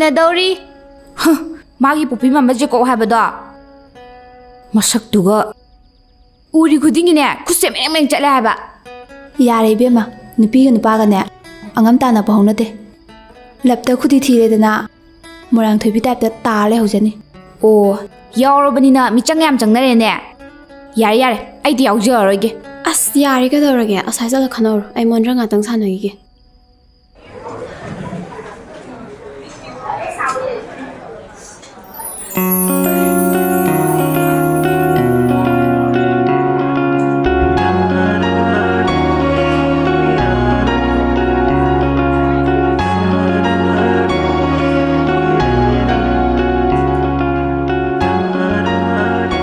ꯂꯩꯃꯤꯟꯅꯗꯧꯔꯤ ꯃꯥꯒꯤ ꯄꯨꯄꯤ ꯃꯝꯕ ꯖꯦꯀꯣ ꯍꯥꯏꯕꯗꯣ ꯃꯁꯛꯇꯨꯒ ꯎꯔꯤ ꯈꯨꯗꯤꯡꯒꯤꯅꯦ ꯈꯨꯠꯁꯦ ꯃꯦꯡ ꯃꯦꯡ ꯆꯠꯂꯦ ꯍꯥꯏꯕ ꯌꯥꯔꯦ ꯏꯕꯦꯝꯃ ꯅꯨꯄꯤꯒ ꯅꯨꯄꯥꯒꯅꯦ ꯑꯉꯝ ꯇꯥꯟꯅꯕ ꯍꯧꯅꯗꯦ ꯂꯞꯇ ꯈꯨꯗꯤ ꯊꯤꯔꯦꯗꯅ ꯃꯣꯏꯔꯥꯡ ꯊꯣꯏꯕꯤ ꯇꯥꯏꯞꯇ ꯇꯥꯔ ꯂꯩꯍꯧꯖꯅꯤ ꯑꯣ ꯌꯥꯎꯔꯕꯅꯤꯅ ꯃꯤꯆꯪ ꯌꯥꯝ ꯆꯪꯅꯔꯦꯅꯦ ꯌꯥꯔꯦ ꯌꯥꯔꯦ ꯑꯩꯗꯤ ꯌꯥꯎꯖꯔꯔꯣꯏꯒꯦ ꯑꯁ ꯌꯥꯔꯦ ꯀꯩꯗꯧꯔꯒꯦ ꯑꯁꯥꯏ ꯆꯠꯂ ꯈꯟꯅꯧꯔꯣ ꯑꯩ ꯃꯣꯟꯗ꯭ꯔ ꯉꯥꯛꯇꯪ ꯁꯥꯟꯅꯈꯤꯒꯦ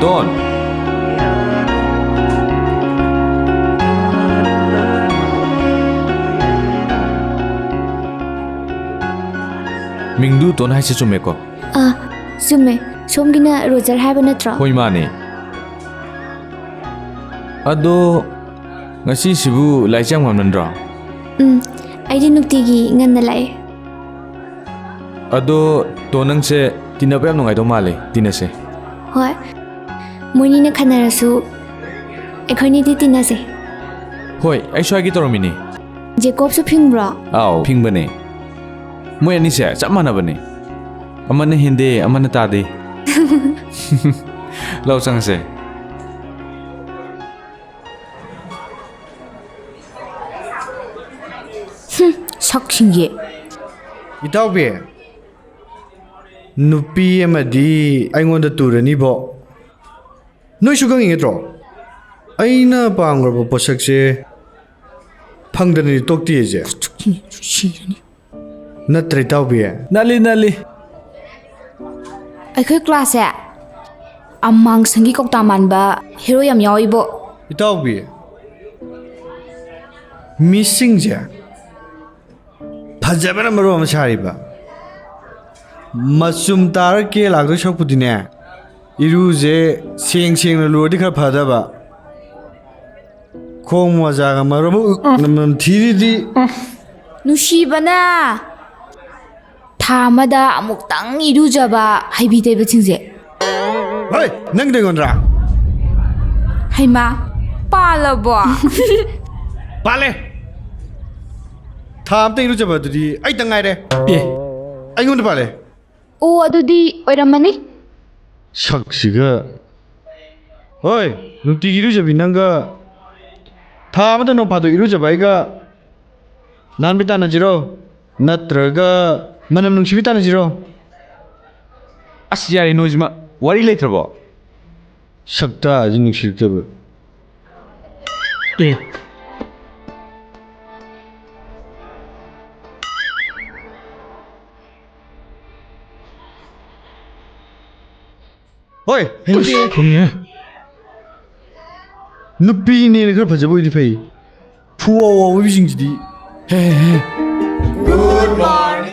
Don. ꯃꯤꯡꯗꯨ ꯇꯣꯟ ꯍꯥꯏꯁꯤ ꯆꯨꯝꯃꯦꯀꯣ? ꯆꯨꯝꯃꯦ. ꯁꯣꯝꯒꯤꯅ ꯔꯣꯖꯔ ꯍꯥꯏꯕ ꯅꯠꯇ꯭ꯔꯣ? ꯍꯣꯏ ꯃꯥꯅꯦ. ꯑꯗꯣ ꯉꯁꯤꯁꯤꯕꯨ ꯂꯥꯏꯔꯤꯛ ꯌꯥꯝ ꯉꯝꯅꯟꯗ꯭ꯔꯣ? ꯑꯩꯗꯤ ꯅꯨꯡꯇꯤꯒꯤ ꯉꯟꯅ ꯂꯥꯛꯑꯦ. ꯑꯗꯣ ꯇꯣꯟ ꯅꯪꯁꯦ ꯇꯤꯟꯅꯕ ꯌꯥꯝ ꯅꯨꯡꯉꯥꯏꯗꯧ ꯃꯥꯜꯂꯦ. ꯇꯤꯟꯅꯁꯦ. ꯍꯣꯏ. ꯃꯣꯏꯅꯤꯅ ꯈꯟꯅꯔꯁꯨ ꯑꯩꯈꯣꯏꯅꯤꯗꯤ ꯇꯤꯟꯅꯁꯦ. ꯍꯣꯏ ꯑꯩꯁꯨ ꯍꯥꯏꯒꯦ ꯇꯧꯔꯝꯃꯤꯅꯦ. ꯖꯦꯀꯣꯕꯁꯨ ꯐꯤꯡꯕ꯭ꯔꯣ? ꯑꯥꯎ ꯐꯤꯡꯕꯅꯦ. ꯃꯣꯏ ꯑꯅꯤꯁꯦ ꯆꯞ ꯃꯥꯟꯅꯕꯅꯦ. ꯑꯃꯅ ꯍꯦꯟꯗꯦ ꯑꯃꯅ ꯇꯥꯗꯦ. ꯂꯥꯎ ꯆꯪꯉꯁꯦ. ꯁꯛꯁꯤꯡꯁꯦ. ꯏꯇꯥꯎꯕꯤ ꯅꯨꯄꯤ ꯑꯃꯗꯤ ꯑꯩꯉꯣꯟꯗ ꯇꯨꯔꯅꯤꯕꯣ. ꯅꯣꯏꯁꯨ ꯈꯪꯉꯤꯉꯠꯇ꯭ꯔꯣ? ꯑꯩꯅ ꯄꯥꯝꯈ꯭ꯔꯕ ꯄꯣꯠꯁꯛꯁꯦ ꯐꯪꯗꯅꯗꯤ ꯇꯣꯛꯇꯦꯁꯦ. ꯅꯠꯇ꯭ꯔ ꯏꯇꯥꯎꯕꯤ? ꯅꯥꯜꯂꯤ. ꯑꯩꯈꯣꯏ ꯀ꯭ꯂꯥꯁꯁꯦ ꯑꯃꯥꯡꯁꯪꯒꯤ ꯀꯧꯇꯥ ꯃꯥꯟꯕ ꯍꯦꯔꯣ ꯌꯥꯝ ꯌꯥꯎꯏꯕꯣ. ꯏꯇꯥꯎꯕꯤ ꯃꯤꯁꯤꯡꯁꯦ ꯐꯖꯕꯅ ꯃꯔꯣꯜ ꯑꯃ ꯁꯥꯔꯤꯕ. ꯃꯆꯨꯝ ꯇꯥꯔ ꯀꯦ ꯂꯥꯛꯇꯣꯏ ꯁꯔꯨꯛꯄꯨꯗꯤꯅꯦ ꯏꯔꯨꯁꯦ ꯁꯦꯡꯅ ꯂꯨꯔꯗꯤ ꯈꯔ ꯐꯗꯕ. ꯈꯣꯡ ꯃꯣꯖꯥꯒ ꯃꯔꯣꯝ ꯊꯤꯔꯤꯗꯤ. ꯅꯨꯡꯁꯤꯕꯅ ꯊꯥ ꯑꯃꯗ ꯑꯃꯨꯛꯇꯪ ꯏꯔꯨꯖꯕ ꯍꯩꯕꯤ ꯇꯩꯕꯁꯤꯡꯁꯦ. ꯍꯣꯏ ꯅꯪꯒꯤꯗ ꯑꯩꯉꯣꯟꯗ꯭ꯔꯥ? ꯍꯩꯃꯥ ꯄꯥꯜꯂꯕꯣ? ꯄꯥꯜꯂꯦ. ꯊꯥ ꯑꯝꯇ ꯏꯔꯨꯖꯕ ꯑꯗꯨꯗꯤ ꯑꯩꯇ ꯉꯥꯏꯔꯦ. ꯑꯩꯉꯣꯟꯗ ꯄꯥꯜꯂꯦ. ꯑꯣ ꯑꯗꯨꯗꯤ ꯑꯣꯏꯔꯝꯃꯅꯤ. ꯁꯛꯁꯤꯒ. ꯍꯣꯏ ꯅꯨꯡꯇꯤꯒꯤ ꯏꯔꯨꯖꯕꯤ ꯅꯪꯒ ꯊꯥ ꯑꯃꯗ ꯅꯣꯡ ꯐꯥꯗꯣꯛ ꯏꯔꯨꯖꯕ ꯑꯩꯒ ꯅꯥꯟꯕꯤ ꯇꯥꯟꯅꯁꯤꯔꯣ? ꯅꯠꯇ꯭ꯔꯒ ꯃꯅꯝ ꯅꯨꯡꯁꯤꯕꯤ ꯇꯥꯟꯅꯁꯤꯔꯣ? ꯑꯁ ꯌꯥꯔꯦ ꯅꯣꯏꯁꯤꯃ ꯋꯥꯔꯤ ꯂꯩꯇ꯭ꯔꯕꯣ? ꯁꯛꯇꯥꯁꯤ ꯅꯨꯡꯁꯤꯔꯛꯇꯕ. ꯍꯣꯏ ꯅꯨꯄꯤꯅꯦꯅ ꯈꯔ ꯐꯖꯕ ꯑꯣꯏꯗꯤ ꯐꯩ. ꯐꯨꯋꯥꯎꯕꯤꯁꯤꯡꯁꯤꯗꯤ. Good morning.